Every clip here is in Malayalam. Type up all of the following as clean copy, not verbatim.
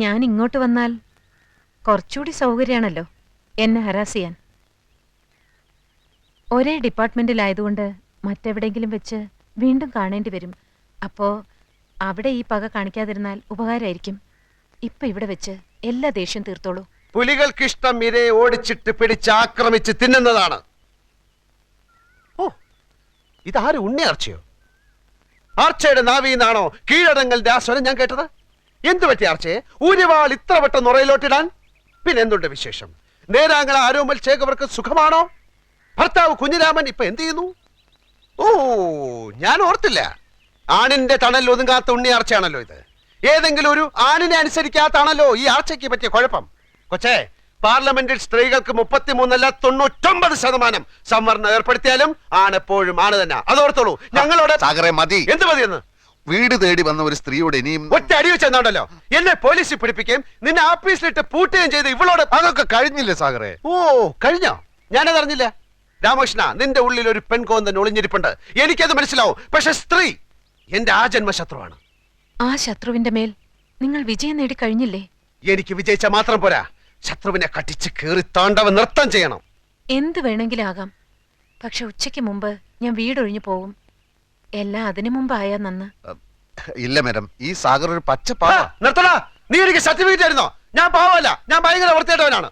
ഞാൻ ഇങ്ങോട്ട് വന്നാൽ കുറച്ചുകൂടി സൗകര്യമാണല്ലോ എന്നെ ഹരാസ് ചെയ്യാൻ. ഒരേ ഡിപ്പാർട്ട്മെന്റിലായതുകൊണ്ട് മറ്റെവിടെയെങ്കിലും വെച്ച് വീണ്ടും കാണേണ്ടി വരും. അപ്പോ അവിടെ ഈ പക കാണിക്കാതിരുന്നാൽ ഉപകാരമായിരിക്കും. ഇപ്പൊ ഇവിടെ വെച്ച് എല്ലാ ദേഷ്യം തീർത്തോളൂ. പുലികൾക്കിഷ്ടം ഇരയെ ഓടിച്ചിട്ട് പിടിച്ച് ആക്രമിച്ച് തിന്നുന്നതാണ്. ഓ, ഇതാരും ഉണ്ണി ആർച്ചയോ? ആർച്ചയുടെ നാവിന്നാണോ കീഴടങ്ങലിന്റെ ആ സ്വരം ഞാൻ കേട്ടത്? എന്തു പറ്റി ആർച്ചയെ ഊരിവാൾ ഇത്ര പെട്ടെന്ന് ഉറയിലോട്ടിടാൻ? പിന്നെന്തുണ്ട് വിശേഷം? നേരാങ്ങള ആരോമൽ ചേകവർക്ക് സുഖമാണോ? ഭർത്താവ് കുഞ്ഞിരാമൻ ഇപ്പൊ എന്ത് ചെയ്യുന്നു? ഓ, ഞാൻ ഓർത്തില്ല. ആണിന്റെ തണൽ ഒതുങ്ങാത്ത ഉണ്ണി ആർച്ചയാണല്ലോ ഇത്. ഏതെങ്കിലും ഒരു ആണിനെ അനുസരിക്കാത്താണല്ലോ ഈ ആർച്ചയ്ക്ക് പറ്റിയ കുഴപ്പം. കൊച്ചേ, പാർലമെന്റിൽ സ്ത്രീകൾക്ക് 33 99% സംവരണം ഏർപ്പെടുത്തിയാലും ആണെപ്പോഴും ആണ് തന്നെ. അതോർത്തോളൂ. ഞങ്ങളോട് മതി. എന്ത് മതിയെന്ന്? വീട് തേടി വന്ന ഒരു സ്ത്രീയോട് ഇനിയും ഒറ്റ അടി വെച്ചെന്നാണല്ലോ എന്നെ പോലീസിൽ പിടിപ്പിക്കുകയും നിന്നെ ആഫീസിലിട്ട് പൂട്ടുകയും ചെയ്ത് ഇവളോട്. അതൊക്കെ കഴിഞ്ഞില്ലേ സാഗറെ? ഓ, കഴിഞ്ഞോ? ഞാനതറിഞ്ഞില്ല. രാമകൃഷ്ണ, നിന്റെ ഉള്ളിൽ ഒരു പെൺകോന്തൻ ഒളിഞ്ഞിരിപ്പുണ്ട്. എനിക്കത് മനസ്സിലാവും. പക്ഷെ സ്ത്രീ എന്റെ ആജന്മ ശത്രുവാണ്. ആ ശത്രുവിന്റെ മേൽ നിങ്ങൾ വിജയം നേടി കഴിഞ്ഞില്ലേ? എനിക്ക് വിജയിച്ച മാത്രം പോരാ, ശത്രുവിനെ കട്ടിച്ച് കീറി താണ്ടവ നൃത്തം ചെയ്യണം. എന്ത് വേണമെങ്കിലും ആകാം. പക്ഷെ ഉച്ചയ്ക്ക് മുമ്പ് ഞാൻ വീടൊഴിഞ്ഞു പോകും. എല്ലാം അതിനു മുമ്പായാ നന്ന്. ഇല്ല മാഡം, ഈ സാഗർ ഒരു പച്ച നിർത്തടാ. നീ എനിക്ക് സർട്ടിഫിക്കറ്റ് ആയിരുന്നോ? ഞാൻ പാവല്ല, ഞാൻ ഭയങ്കര വൃത്തിയായിട്ടവനാണ്.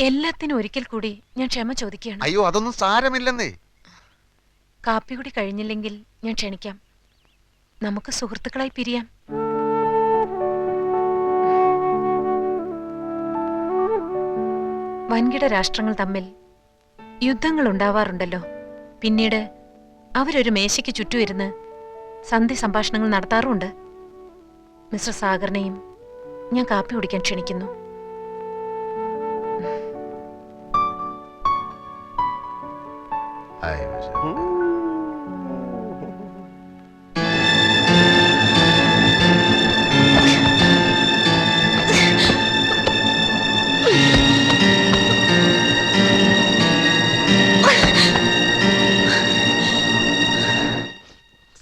എല്ലാത്തിനും ഒരിക്കൽ കൂടി ഞാൻ ക്ഷമ ചോദിക്കുകയാണ്. അയ്യോ, അതൊന്നും സാരമില്ലെന്നേ. കാപ്പി കൂടി കഴിഞ്ഞില്ലെങ്കിൽ ഞാൻ ക്ഷണിക്കാം. നമുക്ക് സുഹൃത്തുക്കളായി പിരിയാം. വൻകിട രാഷ്ട്രങ്ങൾ തമ്മിൽ യുദ്ധങ്ങൾ ഉണ്ടാവാറുണ്ടല്ലോ. പിന്നീട് അവരൊരു മേശയ്ക്ക് ചുറ്റുമിരുന്ന് സന്ധി സംഭാഷണങ്ങൾ നടത്താറുമുണ്ട്. മിസ്റ്റർ സാഗറിനെയും ഞാൻ കാപ്പി കുടിക്കാൻ ക്ഷണിക്കുന്നു.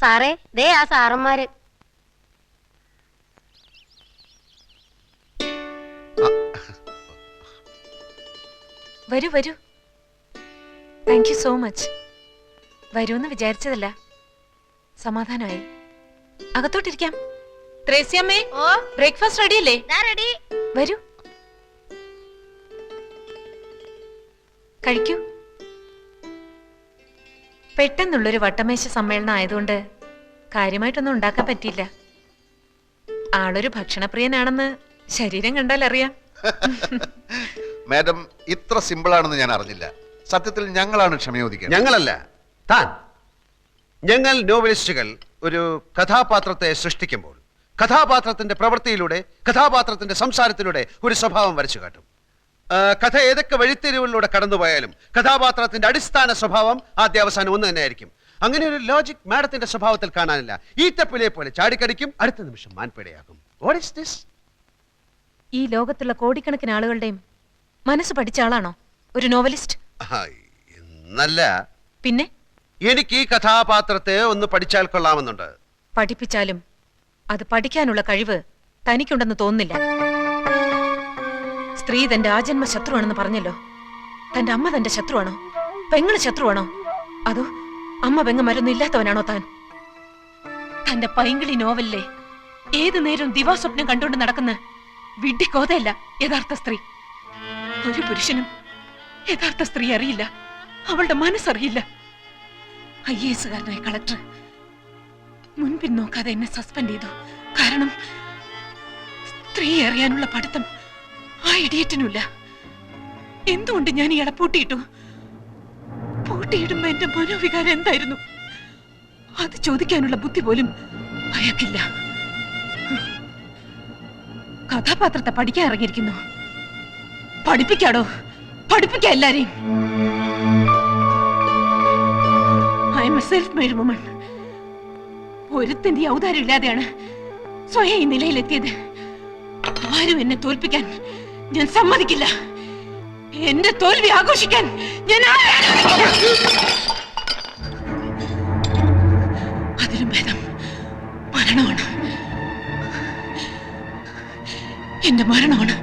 സാറേ, ദേ ആ സാറന്മാര്. വരൂ വരൂ. Thank you so much. വരൂന്ന് വിചാരിച്ചതല്ല. സമാധാനമായി. അകത്തോട്ടിരിക്കാം. ത്രേസ്യമ്മേ, ബ്രേക്ക്ഫാസ്റ്റ് റെഡിയല്ലേ? വരൂ, കഴിക്കൂ. പെട്ടെന്നുള്ളൊരു വട്ടമേശ സമ്മേളനം ആയതുകൊണ്ട് കാര്യമായിട്ടൊന്നും ഉണ്ടാക്കാൻ പറ്റിയില്ല. ആളൊരു ഭക്ഷണപ്രിയനാണെന്ന് ശരീരം കണ്ടാൽ അറിയാം. മാഡം, ഇത്ര സിമ്പിൾ ആണെന്ന് ഞാൻ അറിഞ്ഞില്ല. സത്യത്തിൽ ഞങ്ങളാണ് ക്ഷമയോദിക്കുന്നത്. ഞങ്ങളല്ല, താൻ. ഞങ്ങൾ നോവലിസ്റ്റുകൾ ഒരു കഥാപാത്രത്തെ സൃഷ്ടിക്കുമ്പോൾ കഥാപാത്രത്തിന്റെ പ്രവൃത്തിയിലൂടെ, കഥാപാത്രത്തിന്റെ സംസാരത്തിലൂടെ ഒരു സ്വഭാവം വരച്ചു കാട്ടും. കഥ ഏതൊക്കെ വഴിത്തിരിവുകളിലൂടെ കടന്നുപോയാലും കഥാപാത്രത്തിന്റെ അടിസ്ഥാന സ്വഭാവം ആദ്യ അവസാനം ഒന്ന് തന്നെയായിരിക്കും. അങ്ങനെ ഒരു ലോജിക് മാഡത്തിന്റെ സ്വഭാവത്തിൽ കാണാനില്ല. ഈ തപ്പിലെ പോലെ ചാടിക്കടിക്കും, അടുത്ത നിമിഷം മാൻപേടയാകും. What is this? ഈ ലോകത്തുള്ള കോടിക്കണക്കിന് ആളുകളുടെയും മനസ്സ് പഠിച്ച ആളാണോ ഒരു നോവലിസ്റ്റ്? എന്നല്ല, പിന്നെ എനിക്ക് ഈ കഥാപാത്രത്തെ ഒന്ന് പഠിച്ചാൽ കൊള്ളാമെന്നുണ്ട്. പഠിപ്പിച്ചാലും അത് പഠിക്കാനുള്ള കഴിവ് തനിക്കുണ്ടെന്ന് തോന്നുന്നില്ല. സ്ത്രീ തന്റെ ആജന്മ ശത്രുവാണെന്ന് പറഞ്ഞല്ലോ. തന്റെ അമ്മ തന്റെ ശത്രുവാണോ? പെങ്ങള് ശത്രുവാണോ? അതോ അമ്മ പെങ്ങന്മാരൊന്നും ഇല്ലാത്തവനാണോ താൻ? തന്റെ പൈങ്കിളി നോവലിലെ ഏതു നേരം ദിവാസ്വപ്നം കണ്ടുകൊണ്ട് നടക്കുന്ന വിഡ്ഢിക്കോതയല്ല യഥാർത്ഥ സ്ത്രീ. ഒരു പുരുഷനും യഥാർത്ഥ സ്ത്രീ അറിയില്ല, അവളുടെ മനസ്സറിയില്ല. IAS കാരനായ കളക്ടർ മുൻപിൻ നോക്കാതെ എന്നെ സസ്പെൻഡ് ചെയ്തു. കാരണം സ്ത്രീ അറിയാനുള്ള പഠിത്തം ആ ഇഡിയറ്റിനുമില്ല. എന്തുകൊണ്ട് ഞാൻ ഇയാളെ പൂട്ടിയിട്ടു? പൂട്ടിയിടുമ്പോ എന്റെ മനോവികാരം എന്തായിരുന്നു? അത് ചോദിക്കാനുള്ള ബുദ്ധി പോലും അയാൾക്കില്ല. കഥാപാത്രത്തെ പഠിക്കാൻ ഇറങ്ങിയിരിക്കുന്നു. പഠിപ്പിക്കാടോ, പഠിപ്പിക്ക എല്ലാരെയും. I am a self made woman. ഒരുത്തിന്റെ ഔദാര്യം ഇല്ലാതെയാണ് സ്വയം ഈ നിലയിലെത്തിയത്. ആരും എന്നെ തോൽപ്പിക്കാൻ ഞാൻ സമ്മതിക്കില്ല. എന്റെ തോൽവി ആഘോഷിക്കാൻ ഞാൻ അതിലും ഭേദം മരണമാണ്. എന്റെ മരണമാണ്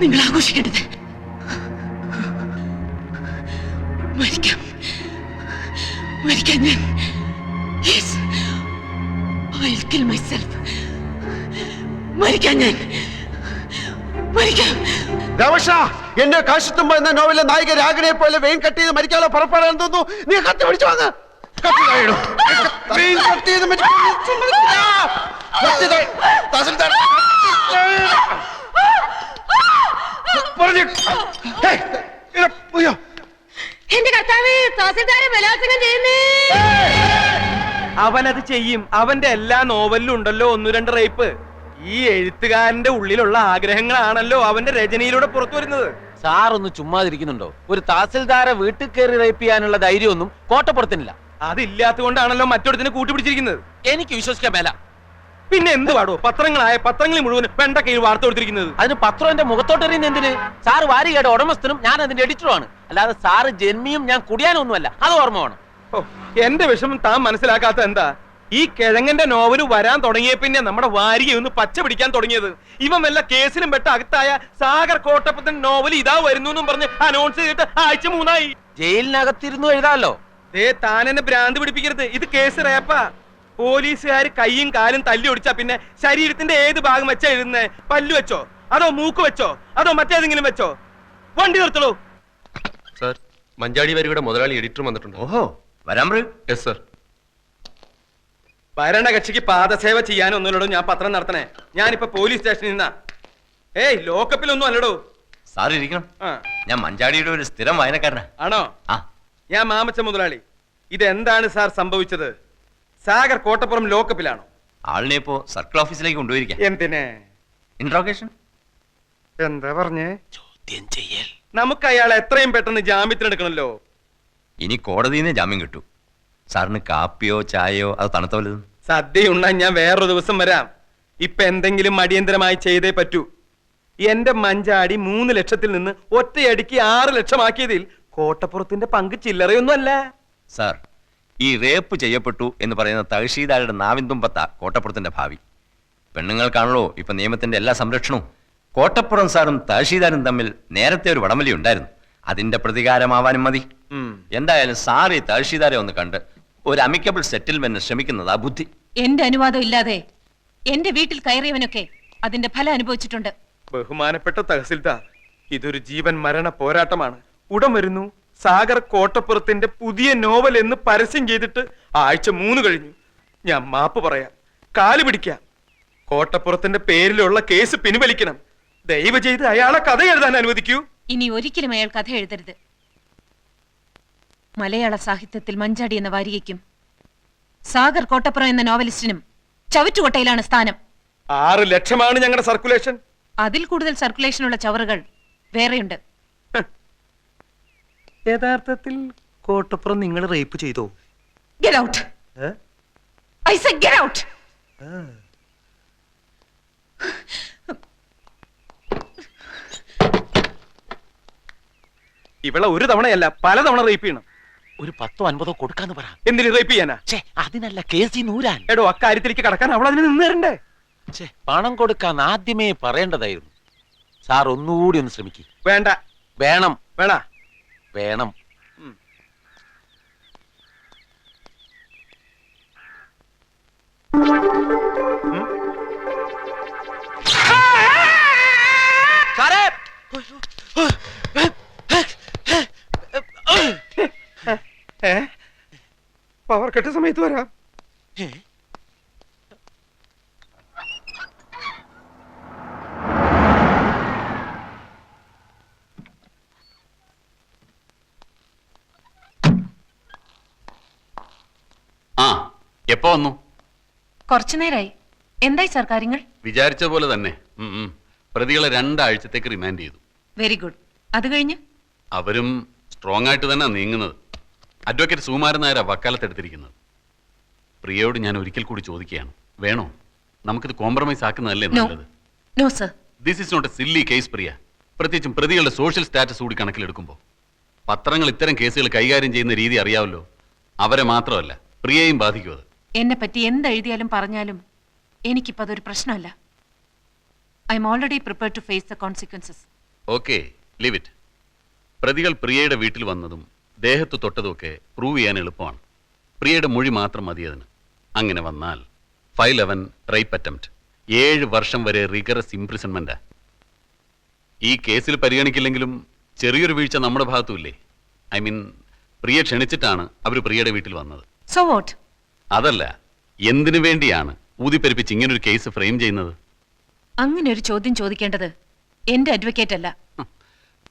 നിങ്ങൾ ആഘോഷിക്കേണ്ടത്. മരിക്കാൻ ഞാൻ Yes, I'll kill myself. മരിക്കാൻ. രമേശ, എന്റെ കാശത്തുമ്പ എന്ന നോവലിലെ നായിക രാഗിനെ പോലെ വെയിൻ കട്ട് ചെയ്ത് മരിക്കാനുള്ള പുറപ്പെടാൻ തോന്നുന്നു. നീ കത്തി പിടിച്ചു വാങ്ങ. എന്റെ കർത്താവേ, തഹസിൽദാരെ ബലാത്സംഗം ചെയ്യുന്നേ. അവനത് ചെയ്യും. അവന്റെ എല്ലാ നോവലിലും ഉണ്ടല്ലോ 1-2 റേപ്പ്. ഈ എഴുത്തുകാരന്റെ ഉള്ളിലുള്ള ആഗ്രഹങ്ങളാണല്ലോ അവന്റെ രചനയിലൂടെ പുറത്തു വരുന്നത്. സാറൊന്ന് ചുമ്മാതിരിക്കുന്നുണ്ടോ? ഒരു തഹസിൽദാരെ വീട്ടിൽ കയറി റേപ്പ് ചെയ്യാനുള്ള ധൈര്യമൊന്നും കോട്ടപ്പുറത്തിനില്ല. അതില്ലാത്തതുകൊണ്ടാണല്ലോ മറ്റൊരുത്തിന് കൂട്ടുപിടിച്ചിരിക്കുന്നത്. എനിക്ക് വിശ്വസിക്കാൻ മേല. പിന്നെ എന്ത് പാടോ? പത്രങ്ങളിൽ മുഴുവൻ വെണ്ട കീഴ് വാർത്ത കൊടുത്തിരിക്കുന്നത്. അതിന് പത്രം എന്റെ മുഖത്തോട്ട് എറിയുന്ന എന്തിന്? സാറ് വാരികയുടെ ഉടമസ്ഥനും ഞാൻ അതിന്റെ എഡിറ്ററുമാണ്. അല്ലാതെ സാറ് ജന്മിയും ഞാൻ കുടിയാനൊന്നുമല്ല. അത് ഓർമ്മ വേണം. ഓ, എന്റെ വിഷമം താൻ മനസ്സിലാക്കാത്ത എന്താ? ഈ കിഴങ്ങന്റെ നോവല് വരാൻ തുടങ്ങിയ പിന്നെ നമ്മുടെ വാരികയൊന്ന് പച്ച പിടിക്കാൻ തുടങ്ങിയത്. ഇവൻ വല്ല കേസിലും പെട്ട അകത്തായ സാഗർ കോട്ടപ്പത്തിന്റെ നോവൽ ഇതാ വരുന്നു എന്നും പറഞ്ഞ് അനൗൺസ് ചെയ്തിട്ട് ആഴ്ച 3 ജയിലിനകത്തിരുന്നു എഴുതാമല്ലോ. താൻ എന്നെ ഭ്രാന്ത് പിടിപ്പിക്കരുത്. ഇത് കേസ് റേപ്പാ. പോലീസുകാർ കൈയും കാലും തല്ലി ഒടിച്ചാ പിന്നെ ശരീരത്തിന്റെ ഏത് ഭാഗം വെച്ചാ എഴുതുന്നേ? പല്ലു വെച്ചോ, അതോ മൂക്ക് വെച്ചോ, അതോ മറ്റേതെങ്കിലും വെച്ചോ? വണ്ടി നിർത്തളൂ. സർ, മഞ്ചാടി വരിയുടെ മുതലാളി എഡിറ്റർ വന്നിട്ടുണ്ട്. ഓഹോ, വരാൻ പറയൂ. Yes sir. ഭരണകക്ഷിക്ക് പാദസേവ ചെയ്യാനൊന്നുമില്ലടോ ഞാൻ പത്രം നടത്തണേ. ഞാനിപ്പോ പോലീസ് സ്റ്റേഷനിൽ നിന്നാ. ലോക്കപ്പിലൊന്നും അല്ലടോ. സാർ ഇരിക്കണം. ആ, ഞാൻ മഞ്ചാടിയുടെ ഒരു സ്ഥിരം വായനക്കാരനാ. ആണോ? ആ, ഞാൻ മാമച്ച മുതലാളി. ഇതെന്താണ് സാർ സംഭവിച്ചത്? സാഗർ കോട്ടപ്പുറം ലോക്കപ്പിലാണോ? ആളിനെ ഇപ്പോ സർക്കിൾ ഓഫീസിലേക്ക് കൊണ്ടുപോയിരിക്കാം. എന്തിനെ? ഇൻട്രോഗേഷൻ. എന്താ പറഞ്ഞേ? ചോദ്യം ചെയ്യൽ. നമുക്ക് അയാളെ എത്രയും പെട്ടെന്ന് ജാമ്യത്തിനെടുക്കണല്ലോ. ഇനി കോടതിയിൽ നിന്ന് ജാമ്യം കിട്ടൂ. സാറിന് കാപ്പിയോ ചായയോ അത് തണുത്ത വല്ലതും? സദ്യ ഉണ്ണാൻ ഞാൻ വേറൊരു ദിവസം വരാം. ഇപ്പൊ എന്തെങ്കിലും അടിയന്തരമായി ചെയ്തേ പറ്റൂ. എന്റെ മഞ്ചാടി 3 ലക്ഷത്തിൽ നിന്ന് ഒറ്റയടിക്ക് 6 ലക്ഷമാക്കിയതിൽ കോട്ടപ്പുറത്തിന്റെ പങ്ക് ചില്ലറയൊന്നും അല്ല. സാർ, ഈ റേപ്പ് ചെയ്യപ്പെട്ടു എന്ന് പറയുന്ന തഹസീൽദാരുടെ നാവിന്തുമ്പത്ത കോട്ടപ്പുറത്തിന്റെ ഭാവി. പെണ്ണുങ്ങൾക്കാണല്ലോ ഇപ്പൊ നിയമത്തിന്റെ എല്ലാ സംരക്ഷണവും. കോട്ടപ്പുറം സാറും തഹസീൽദാരും തമ്മിൽ നേരത്തെ ഒരു വടംവലി ഉണ്ടായിരുന്നു. അതിന്റെ പ്രതികാരമാവാനും മതി. എന്തായാലും സാർ ഈ തഹസീൽദാരെ ഒന്ന് കണ്ട് ഒരു അമിക്കബിൾ സെറ്റിൽമെന്റ് ശ്രമിക്കുന്നതാ ബുദ്ധി. എന്റെ അനുവാദം ഇല്ലാതെ എന്റെ വീട്ടിൽ കയറിയവനൊക്കെ അതിന്റെ ഫലം അനുഭവിച്ചിട്ടുണ്ട്. ബഹുമാനപ്പെട്ട തഹസിൽദാർ, ഇതൊരു ജീവൻ മരണ പോരാട്ടമാണ്. ഉടൻ വരുന്നു. സാഗർ കോട്ടപ്പുറത്തിന്റെ പുതിയ നോവൽ എന്ന് പരസ്യം ചെയ്തിട്ട് ആഴ്ച 3 കഴിഞ്ഞു. ഞാൻ മാപ്പ് പറയാം, കാല് പിടിക്കാം. കോട്ടപ്പുറത്തിന്റെ പേരിലുള്ള കേസ് പിൻവലിക്കണം. ദയവ് ചെയ്ത് അയാളെ കഥ എഴുതാൻ അനുവദിക്കൂ. ഇനി ഒരിക്കലും അയാൾ കഥ എഴുതരുത്. മലയാള സാഹിത്യത്തിൽ മഞ്ചാടി എന്ന വാരികയ്ക്കും സാഗർ കോട്ടപ്പുറം എന്ന നോവലിസ്റ്റിനും ചവറ്റുകൊട്ടയിലാണ് സ്ഥാനം. 6 ലക്ഷമാണ് ഞങ്ങളുടെ സർക്കുലേഷൻ. അതിൽ കൂടുതൽ സർക്കുലേഷനുള്ള ചവറുകൾ വേറെയുണ്ട്. യഥാർത്ഥത്തിൽ കോട്ടപ്പുറം നിങ്ങൾ റേപ്പ് ചെയ്തോ? Get out. I said get out. ഇവളെ ഒരു തവണയല്ല 2 തവണ റേപ്പ് ചെയ്യണം. ഒരു 10-50 കൊടുക്കാന്ന് പറ. എന്തിനു റേപ്പ് ചെയ്യാനാ? അതിനല്ല കേസി നൂരാൻ. എടോ, അക്കാര്യത്തിലേക്ക് കടക്കാൻ അവൾ അതിന് നിന്ന് തരണ്ടേ? പണം കൊടുക്കാൻ ആദ്യമേ പറയേണ്ടതായിരുന്നു. സാർ ഒന്നുകൂടി ഒന്ന് ശ്രമിക്കും. വേണ്ട. വേണം. വേണ. വേണം. സാറേ, പവർ കെട്ട സമയത്ത് വരാം. ആ, എപ്പോ വന്നു? കുറച്ചു നേരായി. എന്തായി സാർ കാര്യങ്ങൾ? വിചാരിച്ച പോലെ തന്നെ. പ്രതികളെ 2 ആഴ്ചത്തേക്ക് റിമാൻഡ് ചെയ്തു. Very good. അത് കഴിഞ്ഞ് അവരും സ്ട്രോങ് ആയിട്ട് തന്നെ നീങ്ങുന്നത്. അഡ്വക്കേറ്റ് സുകുമാരൻ നായരാ വക്കാലത്തെടുത്തിരിക്കുന്നത്. പ്രിയയോട് ഞാൻ ഒരിക്കൽ കൂടി ചോദിക്കുകയാണ്, വേണോ? നമുക്കിത് കോംപ്രമൈസ് ആക്കുന്നതല്ലേ നല്ലത്? No sir. This is not a silly case Priya. പ്രത്യേകിച്ചും പ്രതികളുടെ സോഷ്യൽ സ്റ്റാറ്റസ് കൂടി കണക്കിലെടുക്കുമ്പോൾ. പത്രങ്ങൾ ഇത്തരം കേസുകൾ കൈകാര്യം ചെയ്യുന്ന രീതി അറിയാമല്ലോ. അവരെ മാത്രമല്ല, പ്രിയയും ബാധിക്കും അത്. എന്നെ പറ്റി എന്തെഴുതിയാലും പറഞ്ഞാലും എനിക്കിപ്പോ അതൊരു പ്രശ്നമല്ല. I am already prepared to face the consequences. Okay, leave it. പ്രതികൾ പ്രിയയുടെ വീട്ടിൽ വന്നതും ദേഹത്ത് തൊട്ടതുമൊക്കെ പ്രൂവ് ചെയ്യാൻ എളുപ്പമാണ്. പ്രിയയുടെ മൊഴി മാത്രം മതി അതിന്. അങ്ങനെ വന്നാൽ 511 റേപ്പ് അറ്റംപ്റ്റ്, 7 വർഷം വരെ റിഗറസ് ഇംപ്രിസൺമെന്റാ. ഈ കേസിൽ പരിഗണിക്കില്ലെങ്കിലും ചെറിയൊരു വീഴ്ച നമ്മുടെ ഭാഗത്തുമില്ലേ? ഐ മീൻ, പ്രിയ ക്ഷണിച്ചിട്ടാണ് അവർ പ്രിയയുടെ വീട്ടിൽ വന്നത്. So what? അതല്ല, എന്തിനു വേണ്ടിയാണ് ഊതിപ്പെരുപ്പിച്ച് ഇങ്ങനൊരു കേസ് ഫ്രെയിം ചെയ്യുന്നത്? അങ്ങനെ ഒരു ചോദ്യം ചോദിക്കേണ്ടത് എന്റെ അഡ്വക്കേറ്റ് അല്ല.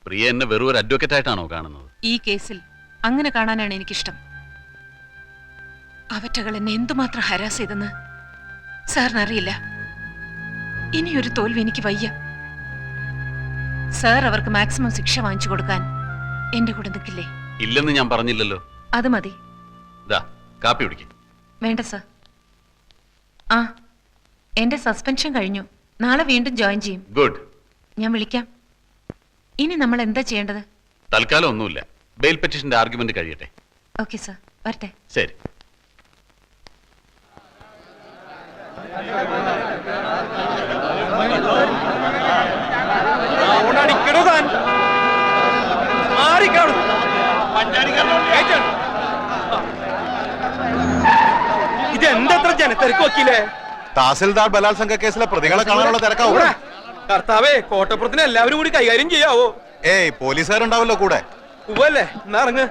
പ്രിയ എന്നെ വെറും ഒരു അഡ്വക്കേറ്റ് ആയിട്ടാണോ കാണുന്നത്? ഈ കേസിൽ അങ്ങനെ കാണാനാണ് എനിക്കിഷ്ടം. അവറ്റകൾ എന്നെ എന്തുമാത്രം ഹരാസ് ചെയ്തെന്ന് സാറിനറിയില്ല. ഇനിയൊരു തോൽവി എനിക്ക് വയ്യ. സാർ അവർക്ക് മാക്സിമം ശിക്ഷ വാങ്ങിച്ചു കൊടുക്കാൻ എന്റെ കൂടെ നിൽക്കില്ലേ? ഇല്ലെന്ന് ഞാൻ പറഞ്ഞില്ലല്ലോ. അത് മതി. ദാ കാപ്പി കുടിക്കും. വേണ്ട സാർ. ആ, എന്റെ സസ്പെൻഷൻ കഴിഞ്ഞു. നാളെ വീണ്ടും ജോയിൻ ചെയ്യും. ഗുഡ്. ഞാൻ വിളിക്കാം. ഇനി നമ്മൾ എന്താ ചെയ്യേണ്ടത്? തൽക്കാലം ഒന്നുമില്ല. ബെയിൽ പെറ്റീഷന്റെ ആർഗ്യുമെന്റ് കഴിയട്ടെ. ഓക്കെ സാർ, വരട്ടെ. ശരി. ഓടടിക്കണോ താൻ? മാറിക്കാണു. ഇതെന്തത്ര ജനത്തിരക്ക് വക്കീലേ? തഹസിൽദാർ ബലാത്സംഗ കേസിലെ പ്രതികളെ കാണാനുള്ള തിരക്കാവൂ. കർത്താവേ, കോട്ടപ്പുറത്തിന് എല്ലാവരും കൂടി കൈകാര്യം ചെയ്യാവോ? ഏയ്, പോലീസുകാരുണ്ടാവല്ലോ കൂടെ. ഉവ്വല്ലേ, എന്നാ ഇറങ്ങ്.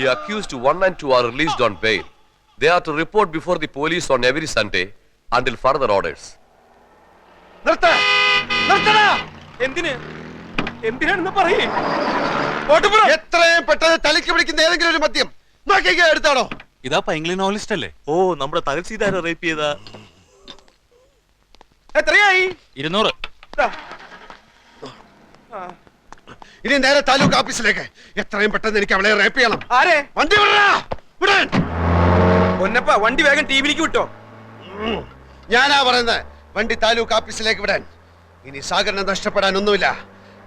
The accused 1 and 2 are released on bail. They are to report before the police on every Sunday until further orders. എന്തിന്? എന്തിനാണെന്ന് പറയേ. എത്രയും പെട്ടെന്ന് തലയ്ക്ക് പിടിക്കുന്ന ഏതെങ്കിലും ഒരു മദ്യം നോക്കിക്കോ, എടുത്താണോ? ഇതാ പൈങ്കിളി നോവലിസ്റ്റ് അല്ലേ? ഓ, നമ്മുടെ തഹസീൽദാരെ റേപ്പ് ചെയ്ത. എത്രയായി? 200. ഇനി നേരെ താലൂക്ക് ഓഫീസിലേക്ക്. എത്രയും പെട്ടെന്ന് എനിക്ക് അവളെ റേപ്പ് ചെയ്യണം. ആരെ? വണ്ടി വിടാൻ. പൊന്നപ്പ, വണ്ടി വേഗം ടിവിയിലേക്ക് വിട്ടോ. ഞാനാ പറയുന്നത്, വണ്ടി താലൂക്ക് ഓഫീസിലേക്ക് വിടാൻ. ഇനി സാഗറിനെ നഷ്ടപ്പെടാൻ ഒന്നുമില്ല.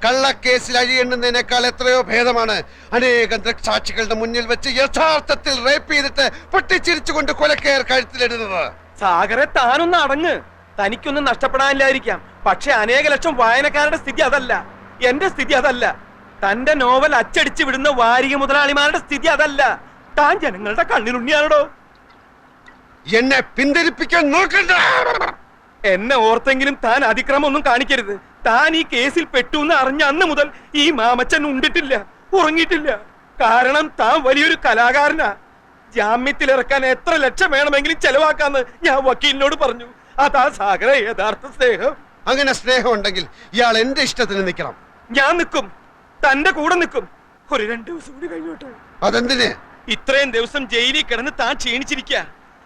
കള്ളക്കേസിൽ അഴിയെണ്ണുന്നതിനേക്കാൾ എത്രയോ ഭേദമാണ് അനേകം ദൃക്സാക്ഷികളുടെ മുന്നിൽ വെച്ച് യഥാർത്ഥത്തിൽ റേപ്പ് ചെയ്തിട്ട് പൊട്ടിച്ചിരിച്ചുകൊണ്ട് കൊലക്കേർ കഴുത്തിലിടുന്നത്. സാഗറെ, താനൊന്ന് അടങ്ങ്. തനിക്കൊന്നും നഷ്ടപ്പെടാനില്ലായിരിക്കാം, പക്ഷെ അനേക ലക്ഷം വായനക്കാരുടെ സ്ഥിതി അതല്ല. എന്റെ സ്ഥിതി അതല്ല. തന്റെ നോവൽ അച്ചടിച്ചു വിടുന്ന വാരിക മുതലാളിമാരുടെ സ്ഥിതി അതല്ല. താൻ ജനങ്ങളുടെ കണ്ണിലുണ്ണിയാണോ? എന്നെ പിന്തിരിപ്പിക്കാൻ നോക്കണ്ട. എന്നെ ഓർത്തെങ്കിലും താൻ അതിക്രമം ഒന്നും കാണിക്കരുത്. താൻ ഈ കേസിൽ പെട്ടു എന്ന് അറിഞ്ഞ അന്ന് മുതൽ ഈ മാമച്ചൻ ഉണ്ടിട്ടില്ല, ഉറങ്ങിയിട്ടില്ല. കാരണം താൻ വലിയൊരു കലാകാരനാ. ജാമ്യത്തിലിറക്കാൻ എത്ര ലക്ഷം വേണമെങ്കിലും ചെലവാക്കാന്ന് ഞാൻ വക്കീലിനോട് പറഞ്ഞു. അതാ സാഗര യഥാർത്ഥ സ്നേഹം. അങ്ങനെ സ്നേഹം ഉണ്ടെങ്കിൽ ഇയാൾ എന്റെ ഇഷ്ടത്തിന് നിൽക്കണം. ഞാൻ നിൽക്കും, തന്റെ കൂടെ നിൽക്കും. ഒരു 2 ദിവസം കൂടി കഴിഞ്ഞോട്ടെ. അതെന്തിന്? ഇത്രയും ദിവസം ജയിലിൽ കിടന്ന് താൻ ക്ഷീണിച്ചിരിക്കുക.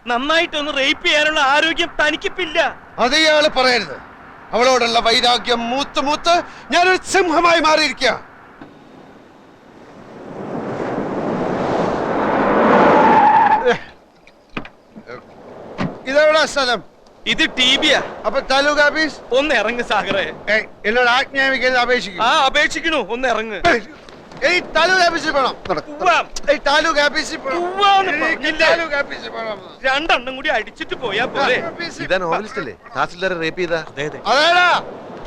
നന്നായിട്ടൊന്ന് റേപ്പ് ചെയ്യാനുള്ള ആരോഗ്യം തനിക്കിപ്പില്ല. അത് ഇയാള് പറയരുത്. അവളോടുള്ള വൈരാഗ്യം മൂത്ത് മൂത്ത് ഞാനൊരു സിംഹമായി മാറിയിരിക്കുക. ഇതെവിടാ സ്ഥലം? ഇത് ടിബിയാ. അപ്പൊ താലൂക്ക് ഓഫീസ്? ഒന്ന് ഇറങ്ങ് സാഗറെ. എന്നോട് ആജ്ഞാപിക്കുന്നത് അപേക്ഷിക്കും. ആ, അപേക്ഷിക്കണു. ഒന്ന് ഇറങ്ങ്. താലൂക്ക് ഓഫീസിൽ പോണം. താലൂക്ക് ഓഫീസിൽ രണ്ടെണ്ണം കൂടി അടിച്ചിട്ട് പോയാ പോലെ. ഇതാ നോവലിസ്റ്റ് അല്ലേ തഹസീൽദാരെ റേപ്പ് ചെയ്ത? അതേടാ,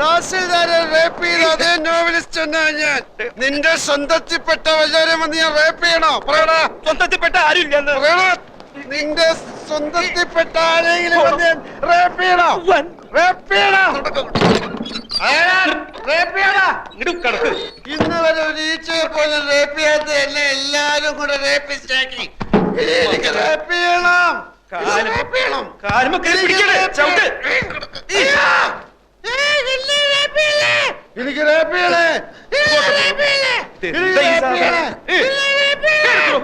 തഹസീൽദാരെ റേപ്പ് ചെയ്ത അതേ നോവലിസ്റ്റ് എന്നാ ഞാൻ. നിന്റെ സ്വന്തത്തിൽപ്പെട്ട വല്ലവരും വന്ന് ഞാൻ റേപ്പ് ചെയ്യണോ? പറയടാ. സ്വന്തത്തിൽപ്പെട്ട ആരും ഇല്ലെന്ന്. നിന്റെ സ്വന്തത്തിൽപ്പെട്ട ആരെങ്കിലും വന്ന് ഞാൻ റേപ്പ് ചെയ്യണോ? റേപ്പ് ചെയ്യണോ? ഇന്ന് വരെ ഒരു ഈച്ചയെ പോലും റേപ്പ് ചെയ്യാത്ത എന്നെ എല്ലാരും കൂടെ റേപ്പിസ്റ്റാക്കി. എനിക്ക് റേപ്പ് ചെയ്യണം. കാലുമൊക്കെ പിടിക്കണേ, ചവിട്ട്. റേപ്പ് ചെയ്യണം. എനിക്ക് rape ചെയ്യണേ. എന്താ ഈ സാധനം? എനിക്ക് rape ചെയ്യണം.